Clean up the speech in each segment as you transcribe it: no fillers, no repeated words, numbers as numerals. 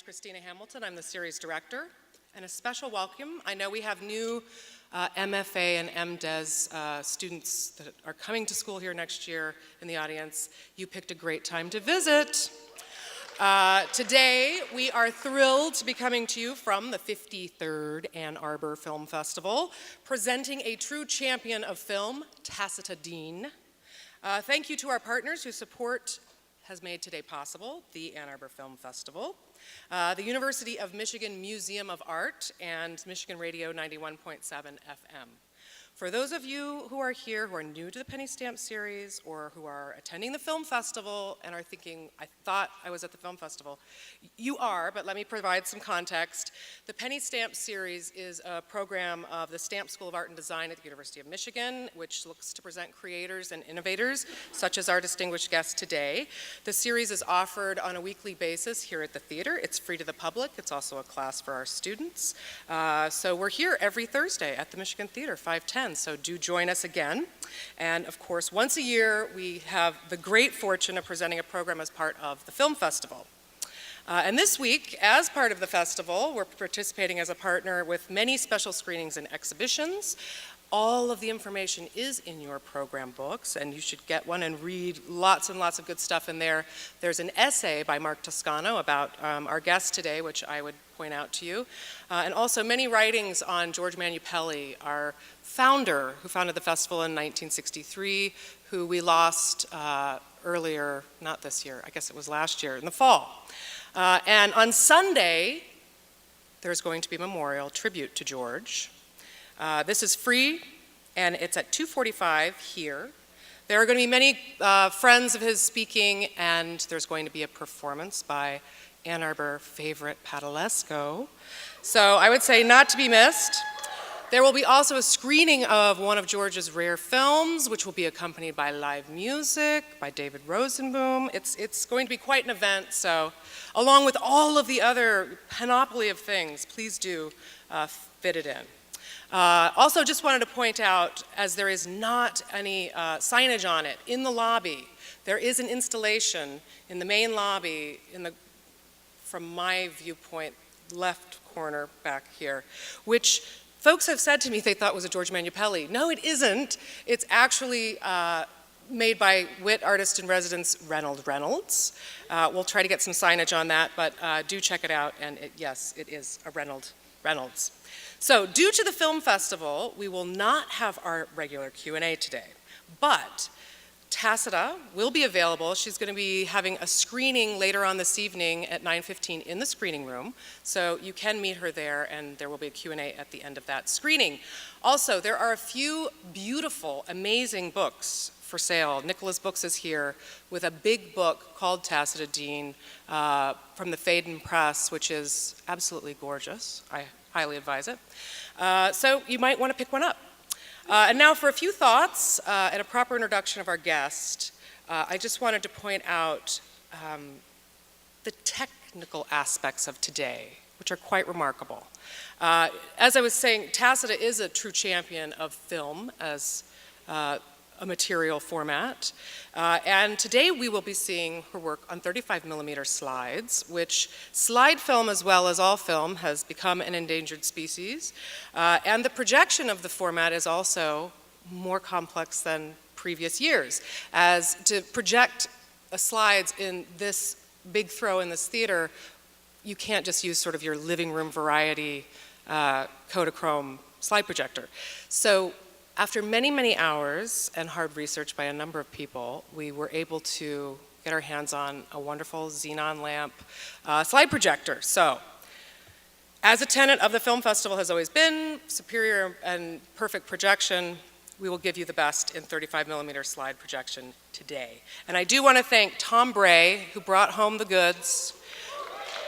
Christina Hamilton. I'm the series director. And a special welcome. I know we have new MFA and MDes students that are coming to school here next year in the audience. You picked a great time to visit. Today, we are thrilled to be coming to you from the 53rd Ann Arbor Film Festival, presenting a true champion of film, Tacita Dean. Thank you to our partners whose support has made today possible, the Ann Arbor Film Festival, the University of Michigan Museum of Art, and Michigan Radio 91.7 FM. For those of you who are here who are new to the Penny Stamp series or who are attending the film festival and are thinking, I thought I was at the film festival, you are, but let me provide some context. The Penny Stamp series is a program of the Stamp School of Art and Design at the University of Michigan, which looks to present creators and innovators, such as our distinguished guest today. The series is offered on a weekly basis here at the theater. It's free to the public. It's also a class for our students. So we're here every Thursday at the Michigan Theater, 5:10. So do join us again. And of course, once a year, we have the great fortune of presenting a program as part of the film festival. And this week, as part of the festival, we're participating as a partner with many special screenings and exhibitions. All of the information is in your program books, and you should get one and read lots and lots of good stuff in there. There's an essay by Mark Toscano about our guest today, which I would point out to you. And also many writings on George Manupelli, our founder, who founded the festival in 1963, who we lost earlier, not this year, I guess it was last year, in the fall. And on Sunday, there's going to be a memorial tribute to George. This is free, and it's at 2:45 here. There are going to be many friends of his speaking, and there's going to be a performance by Ann Arbor favorite Padalesco. So I would say not to be missed. There will be also a screening of one of George's rare films, which will be accompanied by live music by David Rosenboom. It's going to be quite an event, so along with all of the other panoply of things, please do fit it in. Also, just wanted to point out, as there is not any signage on it, in the lobby, there is an installation in the main lobby, from my viewpoint, left corner back here, which folks have said to me they thought was a George Manupelli. No, it isn't. It's actually made by wit artist in residence Reynolds. We'll try to get some signage on that, but do check it out, and yes, it is a Reynolds. So, due to the film festival, we will not have our regular Q&A today, but Tacita will be available. She's going to be having a screening later on this evening at 9:15 in the screening room, so you can meet her there, and there will be a Q&A at the end of that screening. Also, there are a few beautiful, amazing books for sale. Nicola's Books is here with a big book called Tacita Dean from the Faden Press, which is absolutely gorgeous. I highly advise it. So you might want to pick one up. And now for a few thoughts and a proper introduction of our guest. I just wanted to point out the technical aspects of today, which are quite remarkable. As I was saying, Tacita is a true champion of film as a material format. And today we will be seeing her work on 35mm slides, which slide film, as well as all film, has become an endangered species. And the projection of the format is also more complex than previous years, as to project slides in this big throw in this theater, you can't just use sort of your living room variety Kodachrome slide projector. So after many, many hours and hard research by a number of people, we were able to get our hands on a wonderful xenon lamp slide projector. So, as a tenet of the film festival has always been, superior and perfect projection, we will give you the best in 35mm slide projection today. And I do want to thank Tom Bray, who brought home the goods.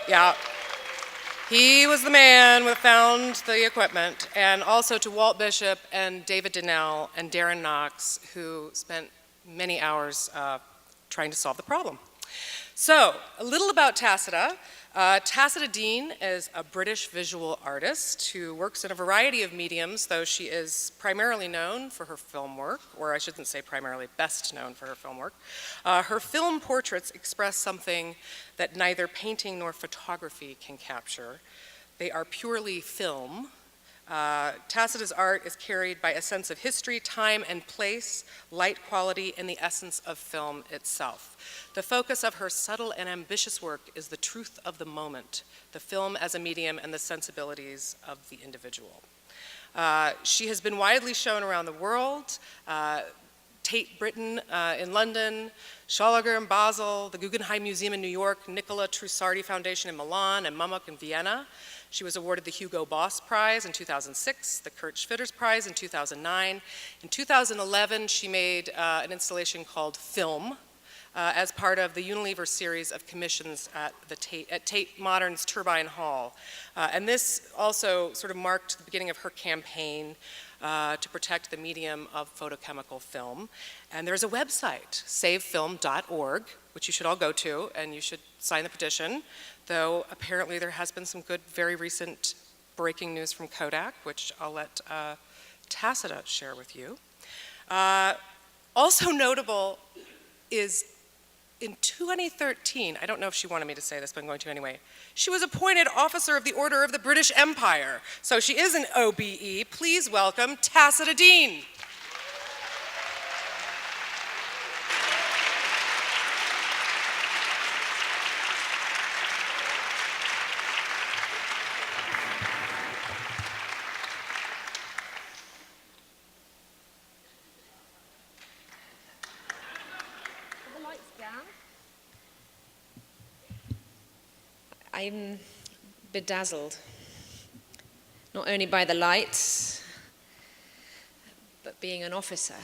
Yeah. He was the man who found the equipment, and also to Walt Bishop and David Donnell and Darren Knox, who spent many hours trying to solve the problem. So, a little about Tacita. Tacita Dean is a British visual artist who works in a variety of mediums, though she is primarily known for her film work, or I shouldn't say primarily, best known for her film work. Her film portraits express something that neither painting nor photography can capture. They are purely film. Tacita's art is carried by a sense of history, time and place, light quality, and the essence of film itself. The focus of her subtle and ambitious work is the truth of the moment, the film as a medium, and the sensibilities of the individual. She has been widely shown around the world. Tate Britain in London, Schaulager in Basel, the Guggenheim Museum in New York, Nicola Trussardi Foundation in Milan, and MUMOK in Vienna. She was awarded the Hugo Boss Prize in 2006, the Kurt Schwitters Prize in 2009. In 2011, she made an installation called Film as part of the Unilever series of commissions at Tate Modern's Turbine Hall. And this also sort of marked the beginning of her campaign to protect the medium of photochemical film. And there's a website, savefilm.org, which you should all go to, and you should sign the petition, though apparently there has been some good, very recent breaking news from Kodak, which I'll let Tacita share with you. Also notable is in 2013, I don't know if she wanted me to say this, but I'm going to anyway, she was appointed Officer of the Order of the British Empire. So she is an OBE. Please welcome Tacita Dean. I'm bedazzled, not only by the lights, but being an officer.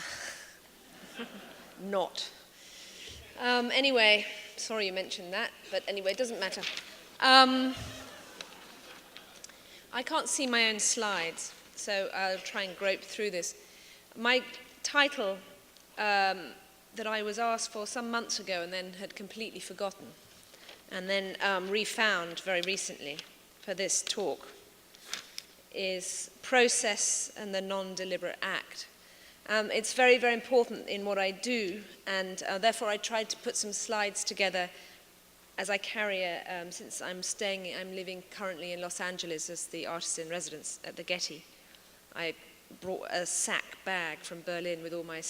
Not. Anyway, sorry you mentioned that, but anyway, it doesn't matter. I can't see my own slides, so I'll try and grope through this. My title that I was asked for some months ago and then had completely forgotten, and then refound very recently for this talk, is Process and the Non-Deliberate Act. It's very, very important in what I do, and therefore I tried to put some slides together as I carry since I'm living currently in Los Angeles as the artist in residence at the Getty. I brought a sack bag from Berlin with all my,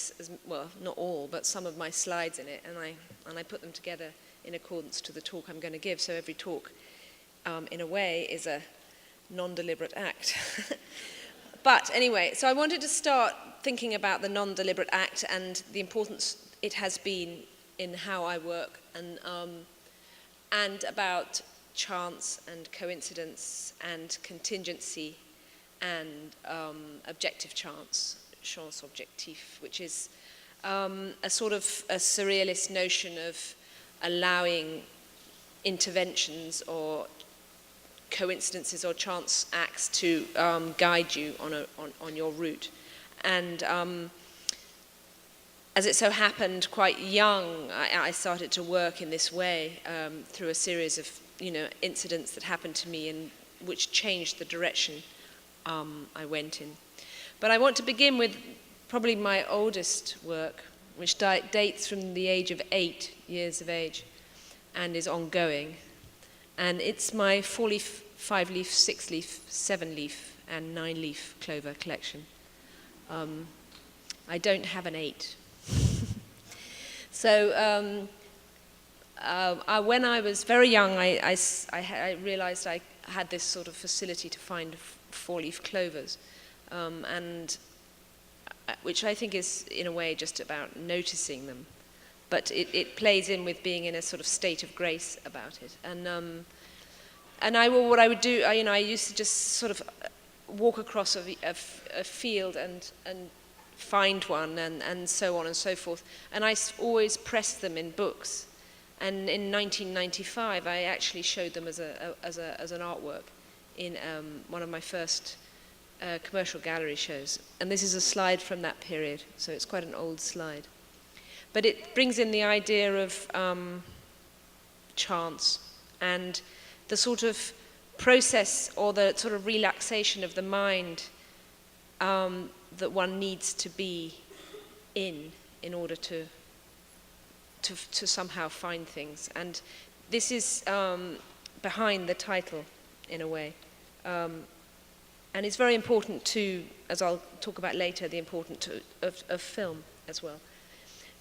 well, not all, but some of my slides in it, and I put them together in accordance to the talk I'm going to give. So every talk, in a way, is a non-deliberate act. But anyway, so I wanted to start thinking about the non-deliberate act and the importance it has been in how I work, and about chance and coincidence and contingency and objective chance, chance objectif, which is a sort of a surrealist notion of allowing interventions or coincidences or chance acts to guide you on your route. And as it so happened, quite young, I started to work in this way through a series of incidents that happened to me and which changed the direction I went in. But I want to begin with probably my oldest work, which dates from the age of 8 years of age and is ongoing. And it's my 4-leaf, 5-leaf, 6-leaf, 7-leaf, and 9-leaf clover collection. I don't have an 8. So when I was very young, I realized I had this sort of facility to find 4-leaf clovers, and which I think is, in a way, just about noticing them. But it plays in with being in a sort of state of grace about it. And what I would do, I used to just sort of walk across a field and find one, and so on and so forth. And I always pressed them in books. And in 1995, I actually showed them as an artwork in one of my first commercial gallery shows. And this is a slide from that period, so it's quite an old slide. But it brings in the idea of chance and the sort of process or the sort of relaxation of the mind that one needs to be in order to somehow find things. And this is behind the title, in a way. And it's very important to, as I'll talk about later, the importance of film as well,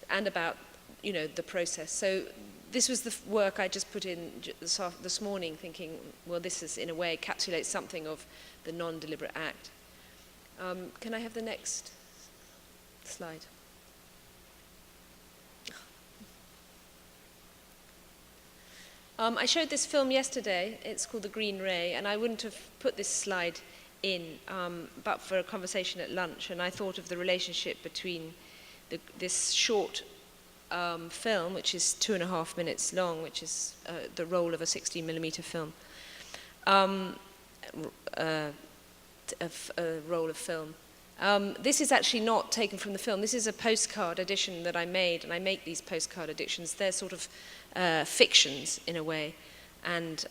and about, the process. So this was the work I just put in this morning, thinking, well, this is, in a way, encapsulates something of the non-deliberate act. Can I have the next slide? I showed this film yesterday. It's called The Green Ray, and I wouldn't have put this slide in but for a conversation at lunch, and I thought of the relationship between this short film, which is 2.5 minutes long, which is the roll of a 16mm film, a roll of film. This is actually not taken from the film. This is a postcard edition that I made, and I make these postcard editions. They're sort of fictions, in a way. And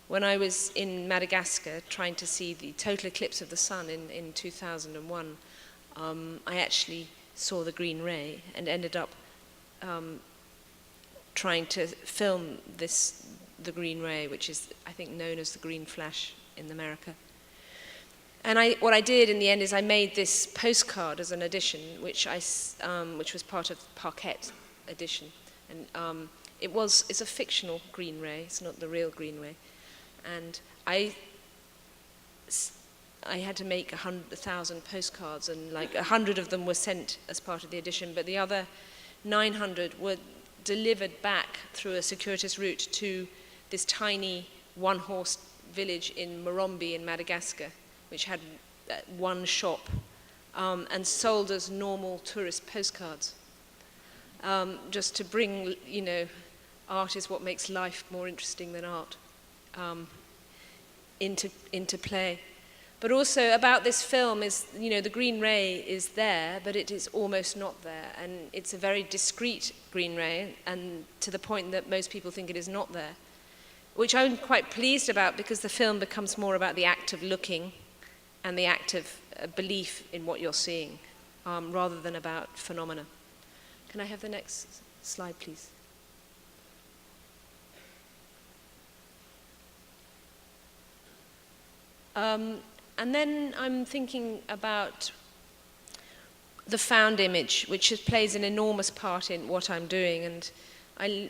when I was in Madagascar trying to see the total eclipse of the sun in 2001, I actually saw the green ray and ended up trying to film the green ray, which is, I think, known as the green flash in America. And what I did in the end is I made this postcard as an edition, which was part of Parquet edition. And it's a fictional green ray. It's not the real green ray. And I had to make 1,000 postcards, and like 100 of them were sent as part of the edition, but the other 900 were delivered back through a circuitous route to this tiny one-horse village in Morombi in Madagascar, which had one shop, and sold as normal tourist postcards, just to bring, art is what makes life more interesting than art, into play. But also about this film is, the green ray is there, but it is almost not there, and it's a very discrete green ray, and to the point that most people think it is not there, which I'm quite pleased about, because the film becomes more about the act of looking and the act of belief in what you're seeing, rather than about phenomena. Can I have the next slide, please? And then I'm thinking about the found image, which plays an enormous part in what I'm doing. And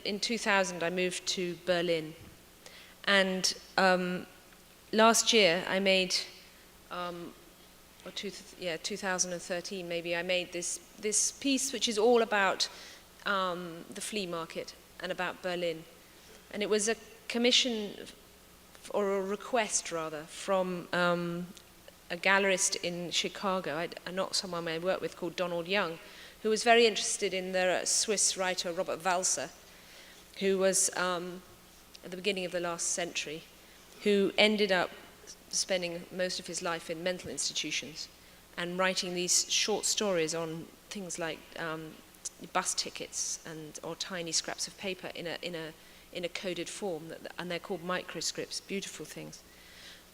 in 2000, I moved to Berlin. And last year, I made, 2013 maybe, I made this piece which is all about the flea market and about Berlin. And it was a commission, or a request rather, from a gallerist in Chicago, not someone I worked with, called Donald Young, who was very interested in the Swiss writer Robert Walser, who was at the beginning of the last century, who ended up spending most of his life in mental institutions and writing these short stories on things like bus tickets or tiny scraps of paper in a coded form, and they're called microscripts, beautiful things.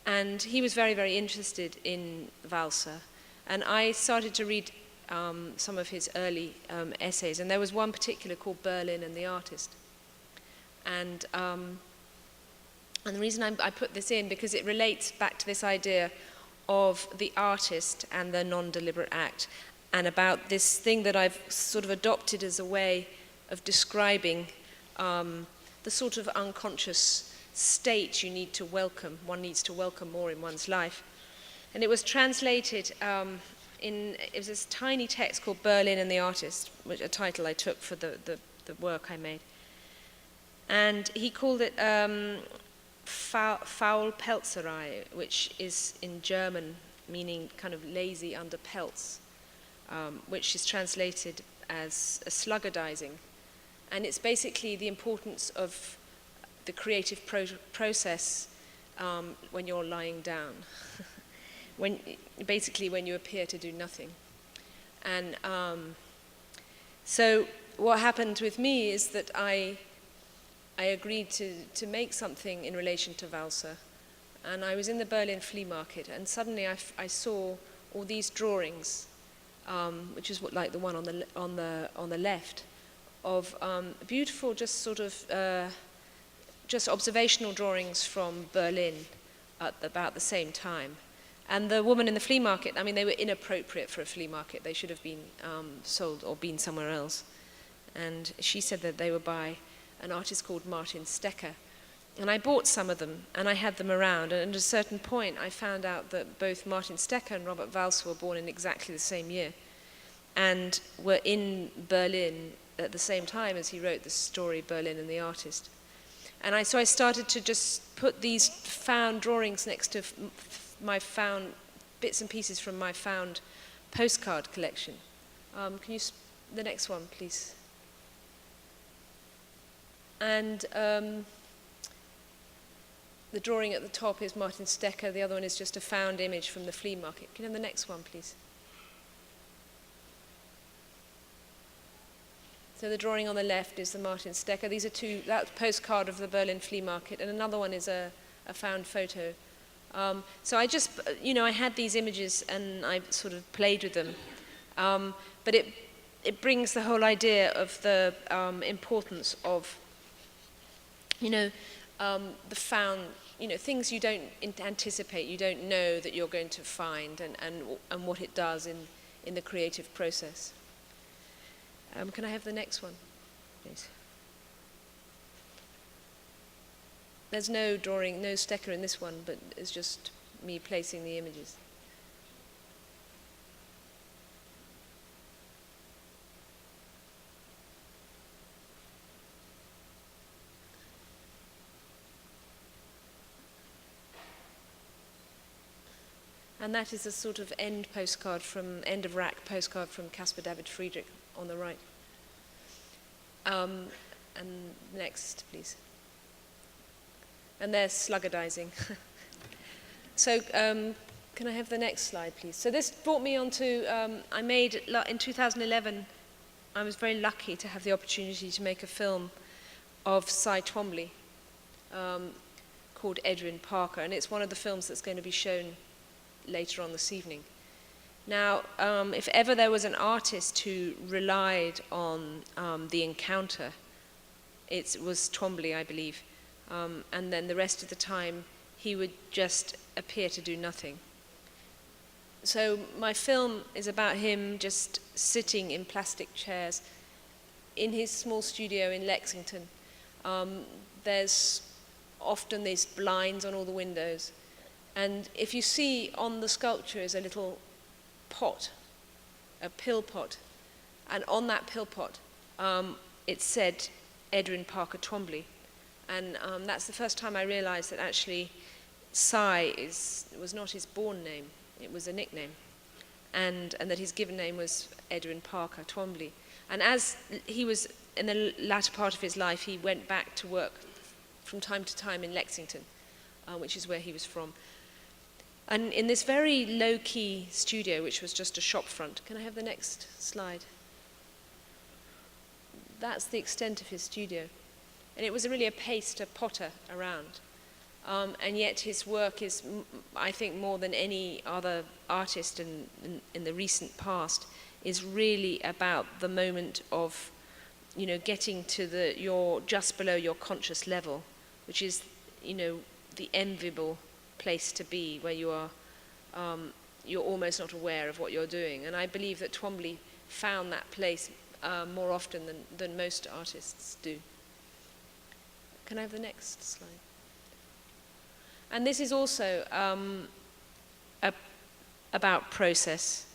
And he was very, very interested in Walser. And I started to read some of his early essays, and there was one particular called Berlin and the Artist. And the reason I put this in, because it relates back to this idea of the artist and the non-deliberate act, and about this thing that I've sort of adopted as a way of describing the sort of unconscious state one needs to welcome more in one's life. And it was translated it was this tiny text called Berlin and the Artist, which a title I took for the work I made. And he called it Faulpelzerei, which is in German meaning kind of lazy under pelts, which is translated as a sluggardizing. And it's basically the importance of the creative process when you're lying down, when you appear to do nothing. And so what happened with me is that I I agreed to make something in relation to Walser. And I was in the Berlin flea market, and suddenly I saw all these drawings, which is like the one on the left, of beautiful, just sort of just observational drawings from Berlin at about the same time. And the woman in the flea market, I mean, they were inappropriate for a flea market. They should have been sold or been somewhere else. And she said that they were by an artist called Martin Stecker. And I bought some of them, and I had them around. And at a certain point, I found out that both Martin Stecker and Robert Walser were born in exactly the same year, and were in Berlin at the same time as he wrote the story Berlin and the Artist. And so I started to just put these found drawings next to my found bits and pieces from my found postcard collection. Can you, the next one, please? And the drawing at the top is Martin Stecker. The other one is just a found image from the flea market. Can you have the next one, please? So the drawing on the left is the Martin Stecker. These are two, that's a postcard of the Berlin flea market, and another one is a found photo. So I just, I had these images and I sort of played with them. But it brings the whole idea of the importance of, the found, things you don't anticipate, you don't know that you're going to find, and what it does in the creative process. Can I have the next one, please? There's no drawing, no Stecker in this one, but it's just me placing the images. And that is a sort of end of rack postcard from Caspar David Friedrich on the right. And next, please. And there's sluggardizing. So can I have the next slide, please? So this brought me on to, I made, in 2011, I was very lucky to have the opportunity to make a film of Cy Twombly called Edwin Parker, and it's one of the films that's going to be shown later on this evening. Now, if ever there was an artist who relied on the encounter, it was Twombly, I believe. And then the rest of the time, he would just appear to do nothing. So my film is about him just sitting in plastic chairs in his small studio in Lexington. There's often these blinds on all the windows. And if you see on the sculpture is a little pot, a pill pot. And on that pill pot, it said Edwin Parker Twombly. And that's the first time I realized that actually Cy was not his born name, it was a nickname. And that his given name was Edwin Parker Twombly. And as he was in the latter part of his life, he went back to work from time to time in Lexington, which is where he was from. And in this very low-key studio, which was just a shop front, can I have the next slide? That's the extent of his studio. And it was really a paste, a potter around. And yet his work is, I think, more than any other artist in the recent past, is really about the moment of, getting to just below your conscious level, which is, the enviable place to be, where you are, you're almost not aware of what you're doing. And I believe that Twombly found that place more often than most artists do. Can I have the next slide? And this is also about process.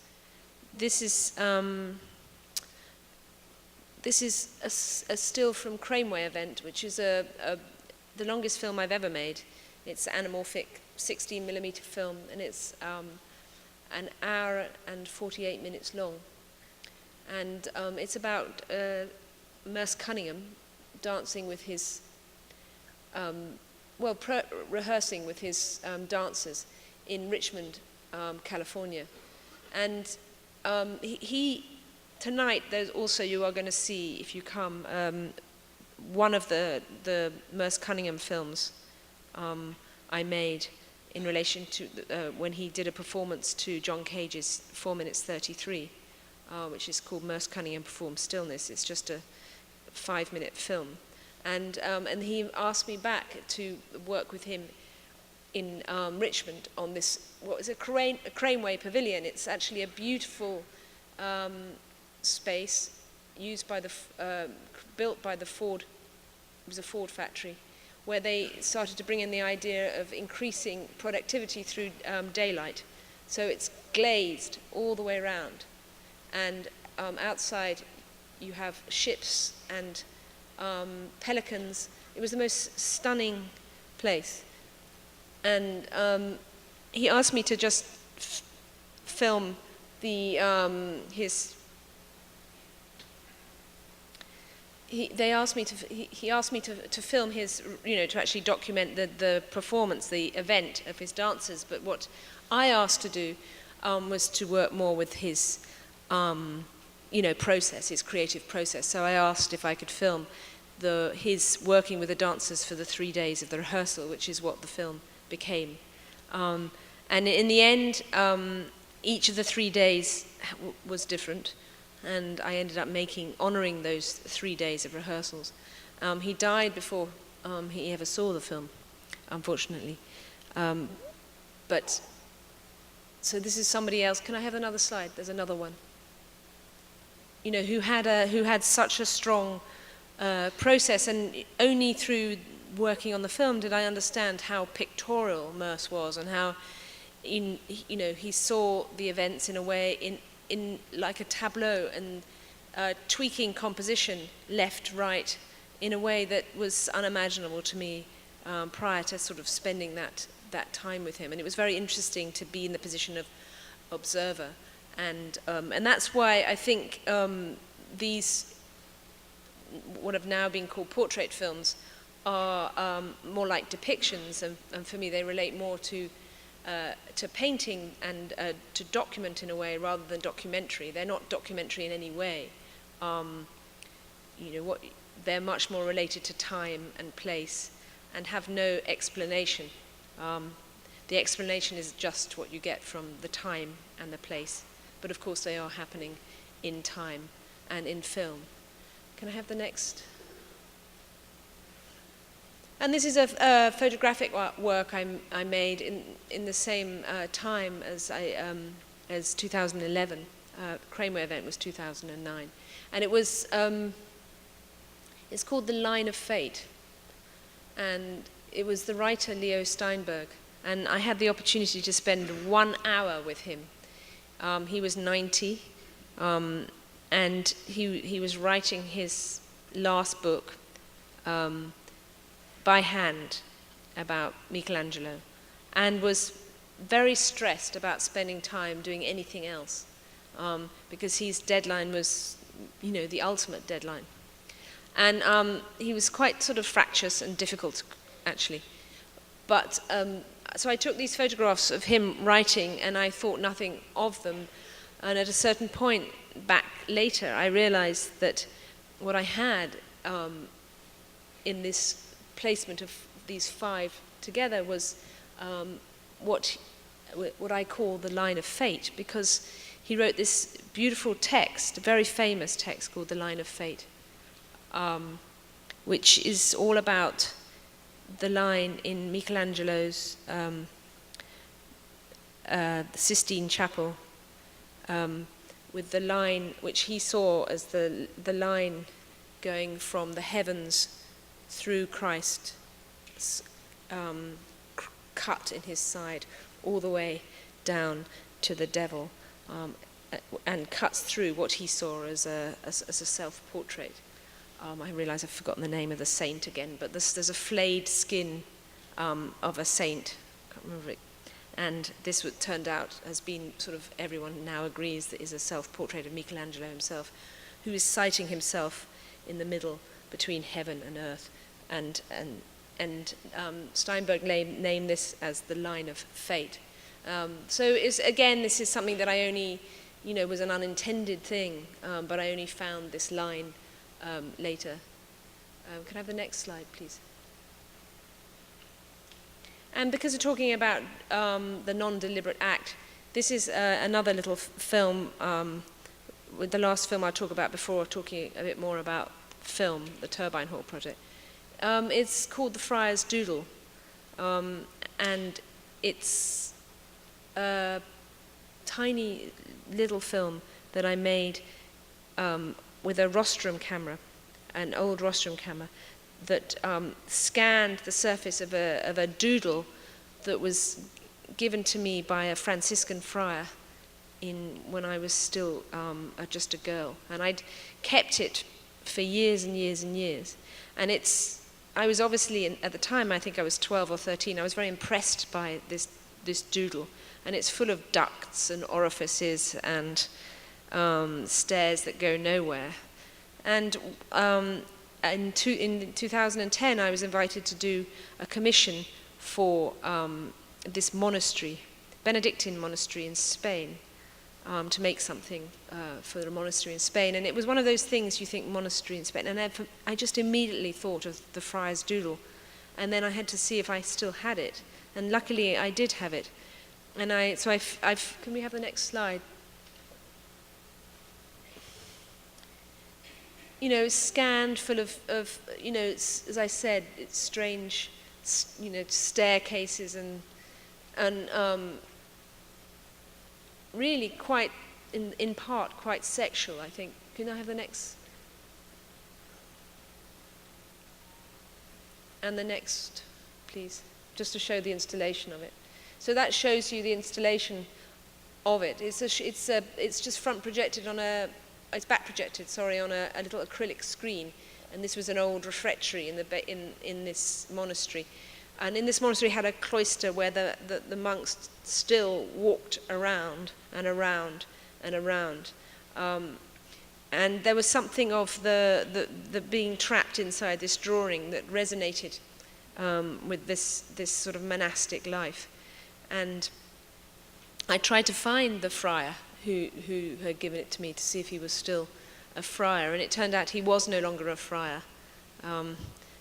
This is a still from Craneway event, which is the longest film I've ever made. It's anamorphic 16mm film, and it's an hour and 48 minutes long. And it's about Merce Cunningham dancing with his, rehearsing with his dancers in Richmond, California. And tonight, there's also, you are going to see, if you come, one of the Merce Cunningham films I made in relation to when he did a performance to John Cage's 4 minutes 33, which is called Merce Cunningham Performs Stillness. It's just a 5-minute film. And he asked me back to work with him in Richmond on this, what was a Craneway Pavilion. It's actually a beautiful space used by built by the Ford, it was a Ford factory, where they started to bring in the idea of increasing productivity through daylight. So it's glazed all the way around. And outside you have ships and pelicans. It was the most stunning place. And he asked me to just film the he asked me to film his, to actually document the performance, the event of his dancers. But what I asked to do was to work more with his, process, his creative process. So I asked if I could film his working with the dancers for the 3 days of the rehearsal, which is what the film became. And in the end, each of the 3 days was different. And I ended up honoring those 3 days of rehearsals. He died before he ever saw the film, unfortunately. So this is somebody else. Can I have another slide? There's another one. Who had such a strong process, and only through working on the film did I understand how pictorial Merce was, and how, he saw the events in a way in like a tableau, and tweaking composition left, right, in a way that was unimaginable to me prior to sort of spending that time with him. And it was very interesting to be in the position of observer, and that's why I think these, what have now been called portrait films, are more like depictions, and for me they relate more to painting and to document in a way rather than documentary. They're not documentary in any way. They're much more related to time and place and have no explanation. The explanation is just what you get from the time and the place. But of course they are happening in time and in film. Can I have the next? And this is a photographic work I made in the same time as 2011. Craneway event was 2009, and it was it's called The Line of Fate, and it was the writer Leo Steinberg, and I had the opportunity to spend 1 hour with him. He was 90, and he was writing his last book. By hand about Michelangelo, and was very stressed about spending time doing anything else, because his deadline was, the ultimate deadline. And he was quite sort of fractious and difficult, actually. But so I took these photographs of him writing, and I thought nothing of them. And at a certain point back later, I realized that what I had in this placement of these 5 together was what I call the line of fate, because he wrote this beautiful text, a very famous text called The Line of Fate, which is all about the line in Michelangelo's Sistine Chapel, with the line which he saw as the line going from the heavens through Christ's cut in his side all the way down to the devil, and cuts through what he saw as a self-portrait. I realize I've forgotten the name of the saint again, but there's a flayed skin of a saint, I can't remember it, and this turned out has been sort of, everyone now agrees that is a self-portrait of Michelangelo himself, who is sighting himself in the middle between heaven and earth. And Steinberg named this as the line of fate. So this is something that I only, was an unintended thing, but I only found this line later. Can I have the next slide, please? And because we're talking about the non-deliberate act, this is another little film, with the last film I talked about before, talking a bit more about film, the Turbine Hall project. It's called The Friar's Doodle, and it's a tiny little film that I made with a rostrum camera, an old rostrum camera, that scanned the surface of a doodle that was given to me by a Franciscan friar when I was still just a girl. And I'd kept it for years and years and years. And I was obviously, at the time, I think I was 12 or 13, I was very impressed by this doodle. And it's full of ducts and orifices and stairs that go nowhere. And in 2010, I was invited to do a commission for this monastery, Benedictine monastery in Spain, to make something for the monastery in Spain. And it was one of those things you think, monastery in Spain. And I just immediately thought of the Friar's Doodle. And then I had to see if I still had it. And luckily, I did have it. And can we have the next slide? You know, scanned full of you know, as I said, it's strange, you know, staircases and really quite, in part, quite sexual, I think. Can I have the next? And the next, please, just to show the installation of it. So that shows you the installation of it. It's just front projected on it's back projected, sorry, on a little acrylic screen. And this was an old refectory in this monastery. And in this monastery had a cloister where the monks still walked around and around and around. And there was something of the being trapped inside this drawing that resonated with this sort of monastic life. And I tried to find the friar who had given it to me to see if he was still a friar, and it turned out he was no longer a friar.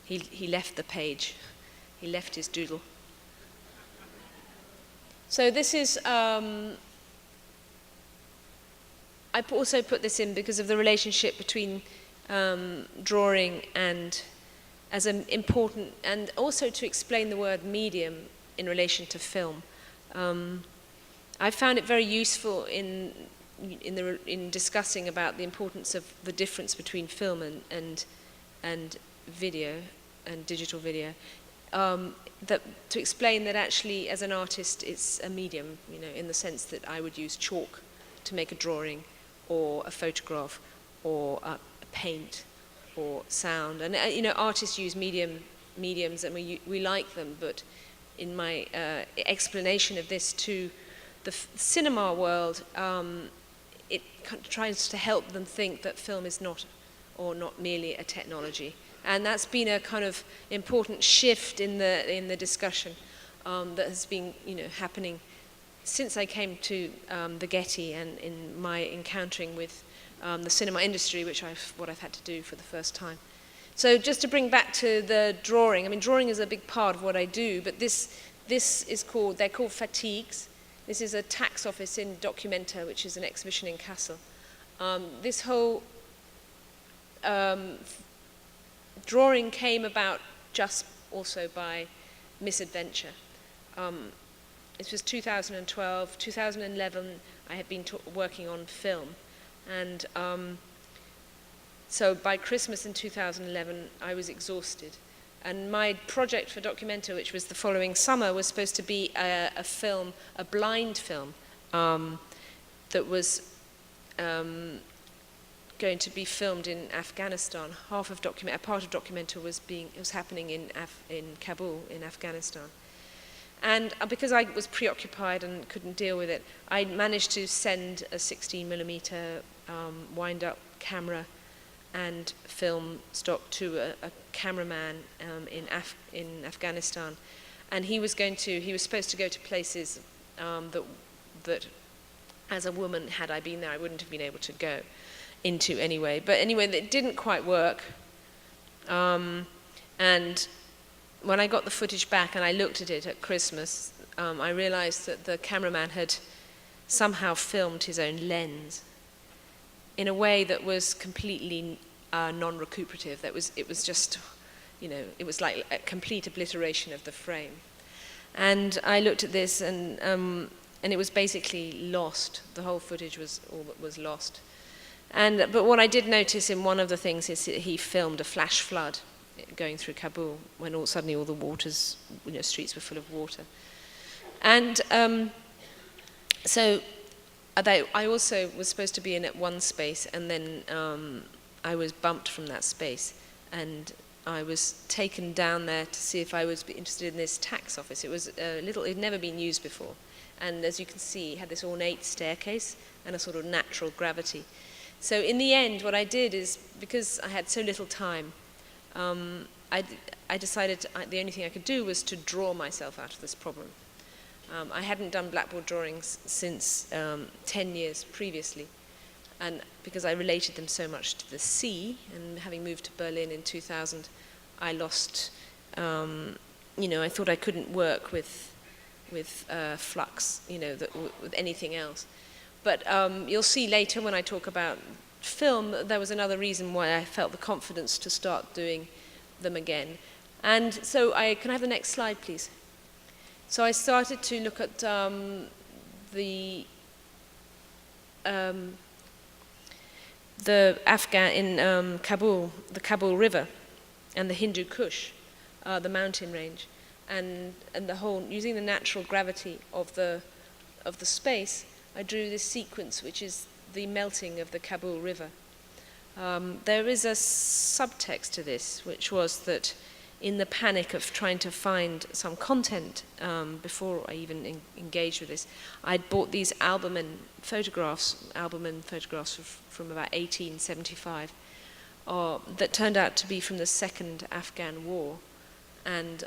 He left the page. He left his doodle. So this is, I also put this in because of the relationship between drawing and as an important, and also to explain the word medium in relation to film. I found it very useful in discussing about the importance of the difference between film and video and digital video. To explain that actually, as an artist, it's a medium, you know, in the sense that I would use chalk to make a drawing, or a photograph, or a paint, or sound. And you know, artists use mediums, and we like them. But in my explanation of this to the cinema world, it tries to help them think that film is not merely a technology. And that's been a kind of important shift in the discussion that has been, you know, happening since I came to the Getty, and in my encountering with the cinema industry, what I've had to do for the first time. So just to bring back to the drawing, I mean, drawing is a big part of what I do, but they're called fatigues. This is a tax office in dOCUMENTA, which is an exhibition in Kassel. This whole drawing came about just also by misadventure. It was 2012, 2011, I had been working on film. And so by Christmas in 2011, I was exhausted. And my project for dOCUMENTA, which was the following summer, was supposed to be a film, a blind film, that was going to be filmed in Afghanistan. A part of dOCUMENTA was happening in Kabul, in Afghanistan. And because I was preoccupied and couldn't deal with it, I managed to send a 16mm wind-up camera and film stock to a cameraman in Afghanistan, and he was supposed to go to places that as a woman, had I been there, I wouldn't have been able to go into anyway. But anyway, it didn't quite work, And when I got the footage back and I looked at it at Christmas, I realized that the cameraman had somehow filmed his own lens in a way that was completely non-recuperative. It was just, it was like a complete obliteration of the frame. And I looked at this, and it was basically lost. The whole footage was lost. But what I did notice in one of the things is that he filmed a flash flood going through Kabul when suddenly all the waters, streets were full of water. And so I also was supposed to be in at one space, and then I was bumped from that space, and I was taken down there to see if I would be interested in this tax office. It was it'd never been used before. And as you can see, it had this ornate staircase and a sort of natural gravity. So in the end, what I did is, because I had so little time, I decided the only thing I could do was to draw myself out of this problem. I hadn't done blackboard drawings since 10 years previously, and because I related them so much to the sea, and having moved to Berlin in 2000, I lost, I thought I couldn't work with flux, with anything else. But you'll see later when I talk about film, there was another reason why I felt the confidence to start doing them again. And so can I have the next slide, please? So I started to look at the Afghan in Kabul, the Kabul River, and the Hindu Kush, the mountain range, and the whole, using the natural gravity of the space, I drew this sequence, which is the melting of the Kabul River. There is a subtext to this, which was that in the panic of trying to find some content before I even engaged with this, I'd bought these album and photographs from about 1875 that turned out to be from the Second Afghan War. And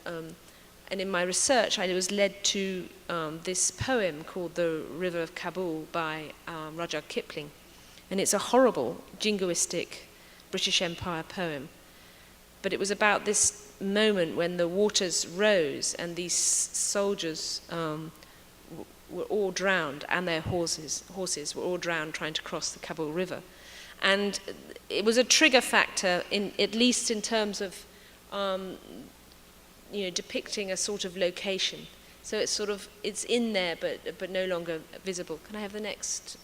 in my research, I was led to this poem called The River of Kabul by Rudyard Kipling. And it's a horrible, jingoistic British Empire poem. But it was about this moment when the waters rose and these soldiers were all drowned, and their horses were all drowned trying to cross the Kabul River. And it was a trigger factor, at least in terms of depicting a sort of location. So it's in there, but no longer visible. Can I have the next?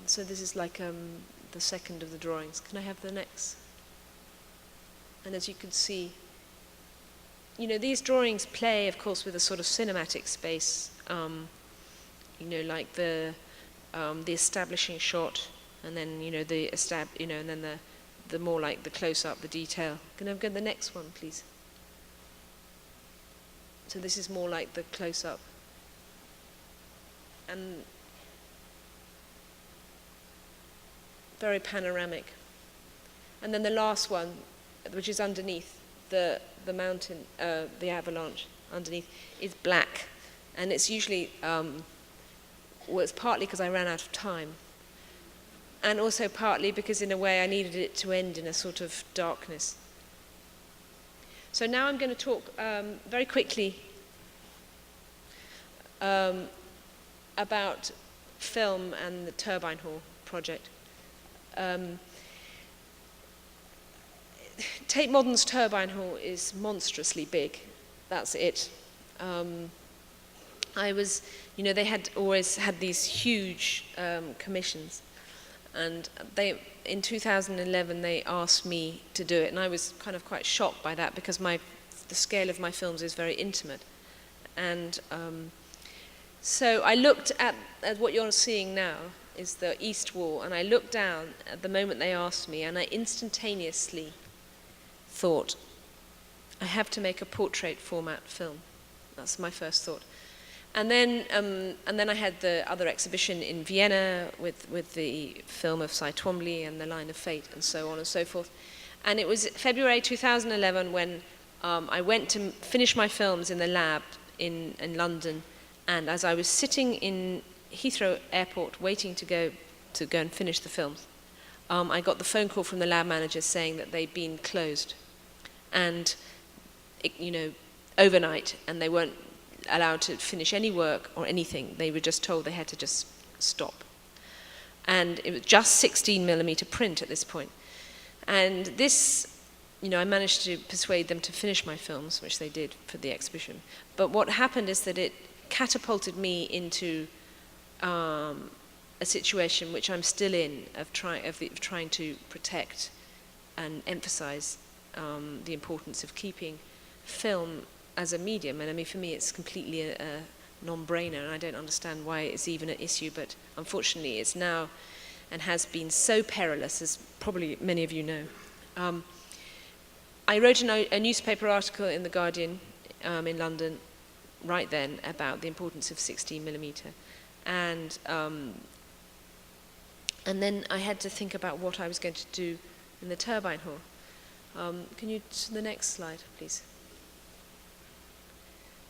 So this is like the second of the drawings. Can I have the next? And as you can see, these drawings play, of course, with a sort of cinematic space. Like the establishing shot, and then and then the more like the close-up, the detail. Can I get the next one, please? So this is more like the close-up, and very panoramic. And then the last one, which is underneath the mountain, the avalanche underneath, is black, and it's usually it's partly because I ran out of time, and also partly because in a way I needed it to end in a sort of darkness. So now I'm going to talk very quickly about film and the Turbine Hall project. Tate Modern's Turbine Hall is monstrously big. That's it. They had always had these huge commissions, and in 2011 they asked me to do it, and I was kind of quite shocked by that because the scale of my films is very intimate, and so I looked at what you're seeing now is the east wall, and I looked down at the moment they asked me, and I instantaneously thought, I have to make a portrait format film. That's my first thought. And then I had the other exhibition in Vienna with the film of Cy Twombly and The Line of Fate and so on and so forth. And it was February 2011 when I went to finish my films in the lab in London, and as I was sitting in Heathrow Airport waiting to go to go and finish the films, I got the phone call from the lab manager saying that they'd been closed, and overnight, and they weren't allowed to finish any work or anything. They were just told they had to just stop. And it was just 16 millimeter print at this point. And this, I managed to persuade them to finish my films, which they did for the exhibition. But what happened is that it catapulted me into a situation which I'm still in, of trying to protect and emphasize the importance of keeping film as a medium. And I mean, for me, it's completely a non-brainer, and I don't understand why it's even an issue, but unfortunately it's now and has been so perilous, as probably many of you know. I wrote a newspaper article in The Guardian in London right then about the importance of 16 millimeter, and then I had to think about what I was going to do in the Turbine Hall. Can you, to the next slide, please?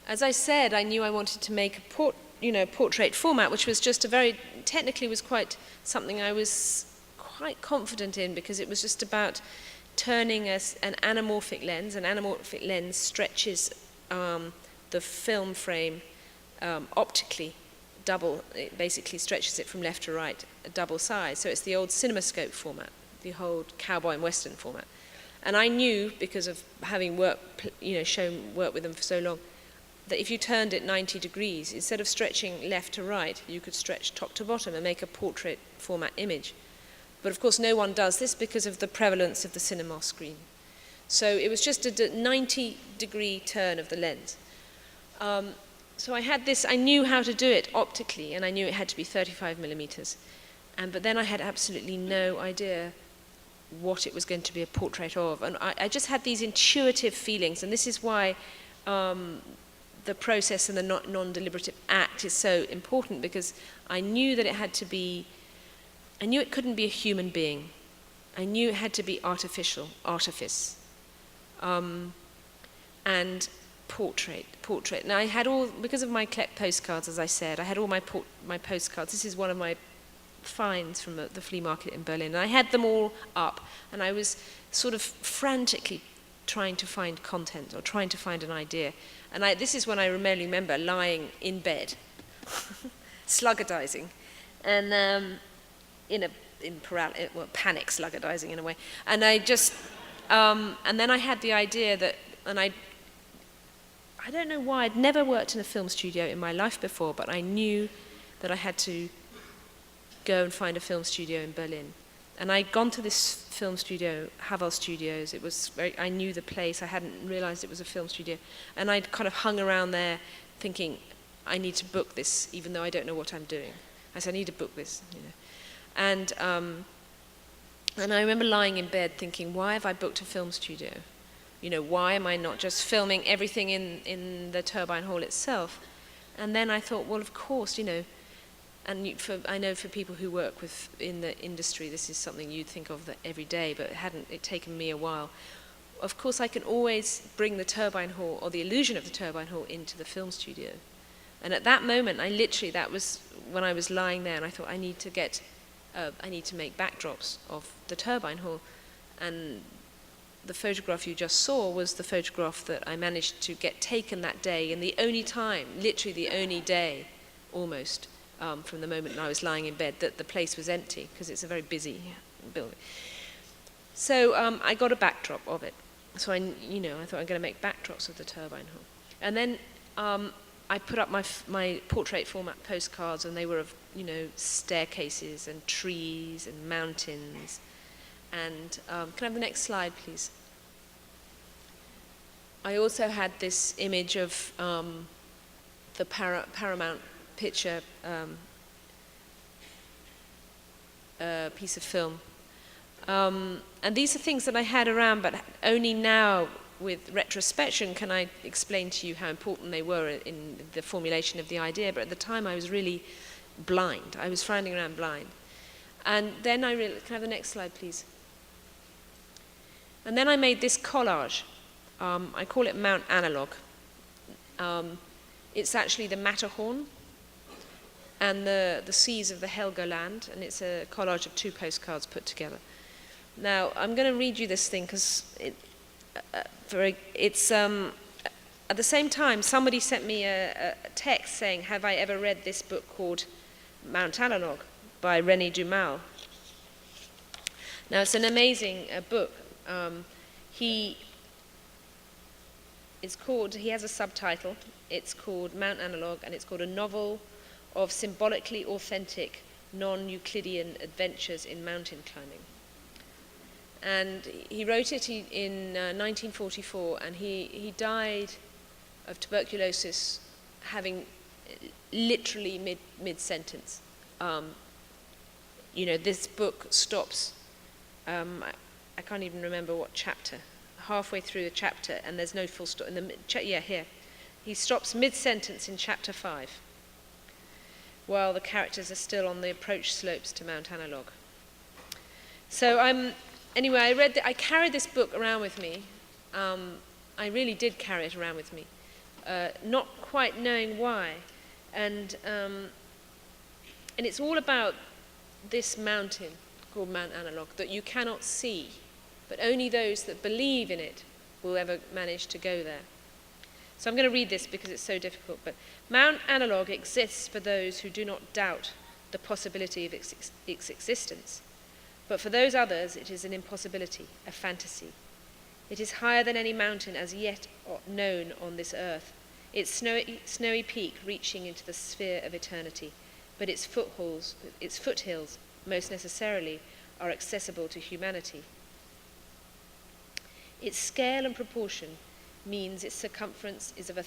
As I said, I knew I wanted to make a portrait format, which was just technically was quite something I was quite confident in, because it was just about turning an anamorphic lens. An anamorphic lens stretches the film frame optically double. It basically stretches it from left to right, a double size. So it's the old cinemascope format, the whole cowboy and western format. And I knew, because of having work with them for so long, that if you turned it 90 degrees, instead of stretching left to right, you could stretch top to bottom and make a portrait format image. But of course no one does this because of the prevalence of the cinema screen. So it was just a 90-degree turn of the lens. So I had this, I knew how to do it optically, and I knew it had to be 35 millimeters. But then I had absolutely no idea what it was going to be a portrait of. And I just had these intuitive feelings, and this is why the process and the non-deliberative act is so important, because I knew that it had to be, I knew it couldn't be a human being. I knew it had to be artificial, artifice. And portrait. Now I had all, because of my Klepp postcards, as I said, I had all my postcards. This is one of my finds from the flea market in Berlin. And I had them all up, and I was sort of frantically trying to find content or trying to find an idea. And this is when I remember lying in bed, sluggardizing, and panic sluggardizing in a way. And I just, and then I had the idea that, and I don't know why, I'd never worked in a film studio in my life before, but I knew that I had to go and find a film studio in Berlin. And I'd gone to this film studio, Havel Studios. It was I knew the place. I hadn't realized it was a film studio. And I'd kind of hung around there thinking, I need to book this, even though I don't know what I'm doing. I said, I need to book this, And I remember lying in bed thinking, why have I booked a film studio? Why am I not just filming everything in the Turbine Hall itself? And then I thought, well, of course, and I know for people who work in the industry, this is something you'd think of every day, but it taken me a while. Of course, I can always bring the Turbine Hall, or the illusion of the Turbine Hall, into the film studio. And at that moment, that was when I was lying there, and I thought, I need to make backdrops of the Turbine Hall. And the photograph you just saw was the photograph that I managed to get taken that day, and the only time, literally the only day, almost, from the moment I was lying in bed, that the place was empty, because it's a very busy building. So I got a backdrop of it. So I thought I'm going to make backdrops of the Turbine Hall. And then I put up my portrait format postcards, and they were of staircases and trees and mountains. And can I have the next slide, please? I also had this image of the Paramount picture piece of film. And these are things that I had around, but only now, with retrospection, can I explain to you how important they were in the formulation of the idea. But at the time, I was really blind. I was finding around blind. And then I realized, can I have the next slide, please? And then I made this collage. I call it Mount Analog. It's actually the Matterhorn. and the seas of the Helgoland, and it's a collage of 2 postcards put together. Now, I'm going to read you this thing because it's at the same time, somebody sent me a text saying, have I ever read this book called Mount Analog by René Dumas? Now, it's an amazing book. He has a subtitle. It's called Mount Analog, and it's called A Novel of Symbolically Authentic Non-Euclidean Adventures in Mountain Climbing. And he wrote it in 1944, and he died of tuberculosis, having literally mid-sentence. This book stops, I can't even remember what chapter, halfway through the chapter, and there's no full stop. Here. He stops mid-sentence in chapter 5, while the characters are still on the approach slopes to Mount Analog. So anyway, I carried this book around with me. I really did carry it around with me, not quite knowing why. And it's all about this mountain called Mount Analog that you cannot see, but only those that believe in it will ever manage to go there. So I'm going to read this because it's so difficult. But Mount Analog exists for those who do not doubt the possibility of its existence. But for those others, it is an impossibility, a fantasy. It is higher than any mountain as yet known on this earth, its snowy peak reaching into the sphere of eternity, but its foothills, most necessarily, are accessible to humanity. Its scale and proportion means its circumference is of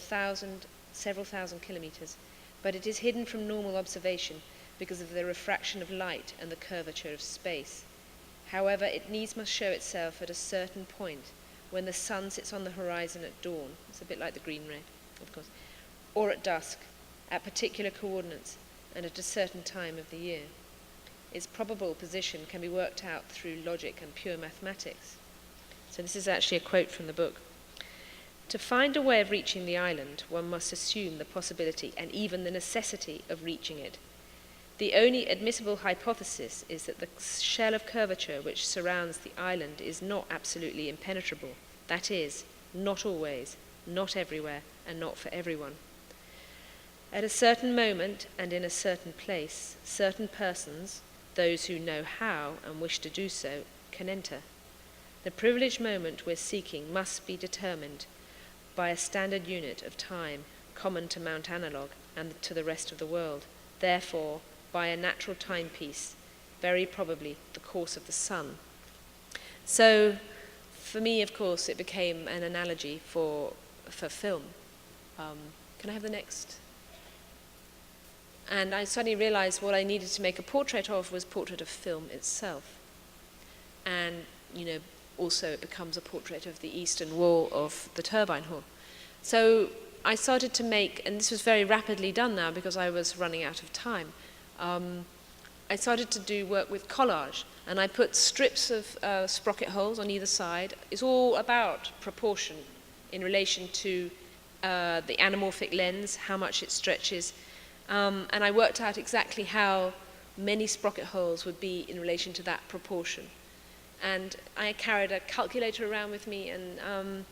several thousand kilometers, but it is hidden from normal observation because of the refraction of light and the curvature of space. However, it needs must show itself at a certain point when the sun sits on the horizon at dawn. It's a bit like the green ray, of course, or at dusk, at particular coordinates and at a certain time of the year. Its probable position can be worked out through logic and pure mathematics. So this is actually a quote from the book. To find a way of reaching the island, one must assume the possibility and even the necessity of reaching it. The only admissible hypothesis is that the shell of curvature which surrounds the island is not absolutely impenetrable. That is, not always, not everywhere, and not for everyone. At a certain moment and in a certain place, certain persons, those who know how and wish to do so, can enter. The privileged moment we're seeking must be determined by a standard unit of time common to Mount Analog and to the rest of the world, therefore by a natural timepiece, very probably the course of the sun. So for me, of course, it became an analogy for film. Can I have the next? And I suddenly realized what I needed to make a portrait of was portrait of film itself. And, also it becomes a portrait of the eastern wall of the Turbine Hall. So I started to make, and this was very rapidly done now because I was running out of time, I started to do work with collage, and I put strips of sprocket holes on either side. It's all about proportion in relation to the anamorphic lens, how much it stretches, and I worked out exactly how many sprocket holes would be in relation to that proportion. And I carried a calculator around with me, and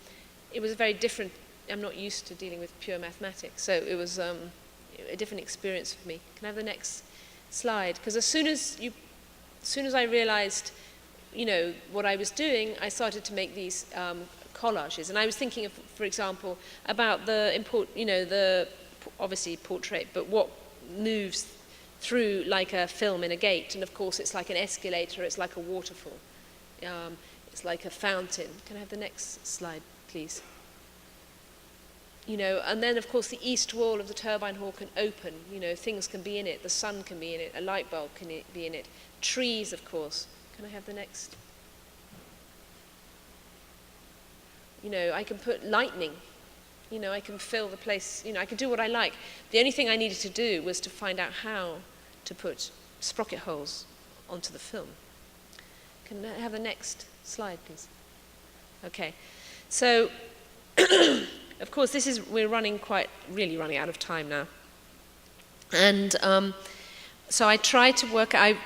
it was very different. I'm not used to dealing with pure mathematics, so it was a different experience for me. Can I have the next slide? Because as soon as I realized, what I was doing, I started to make these collages, and I was thinking of, for example, about the obviously portrait, but what moves through like a film in a gate, and of course it's like an escalator, it's like a waterfall, it's like a fountain. Can I have the next slide, please? And then of course the east wall of the Turbine Hall can open, things can be in it, the sun can be in it, a light bulb can be in it, trees, of course. Can I have the next? I can put lightning, I can fill the place, I can do what I like. The only thing I needed to do was to find out how to put sprocket holes onto the film. Can I have the next slide, please? Okay, so of course we're really running out of time now. And so I tried to work, I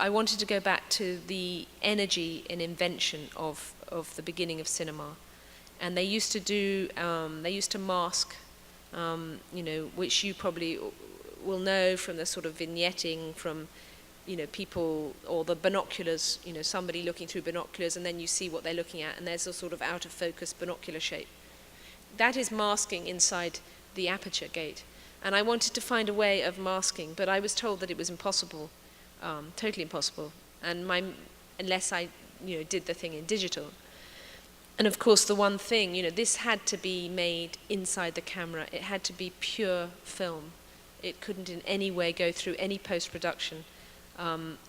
wanted to go back to the energy and invention of the beginning of cinema. And they used to do, they used to mask, which you probably will know from the sort of vignetting from, people, or the binoculars, somebody looking through binoculars, and then you see what they're looking at, and there's a sort of out of focus binocular shape. That is masking inside the aperture gate. And I wanted to find a way of masking, but I was told that it was impossible, totally impossible, and unless I did the thing in digital. And of course, the one thing, this had to be made inside the camera. It had to be pure film. It couldn't in any way go through any post-production.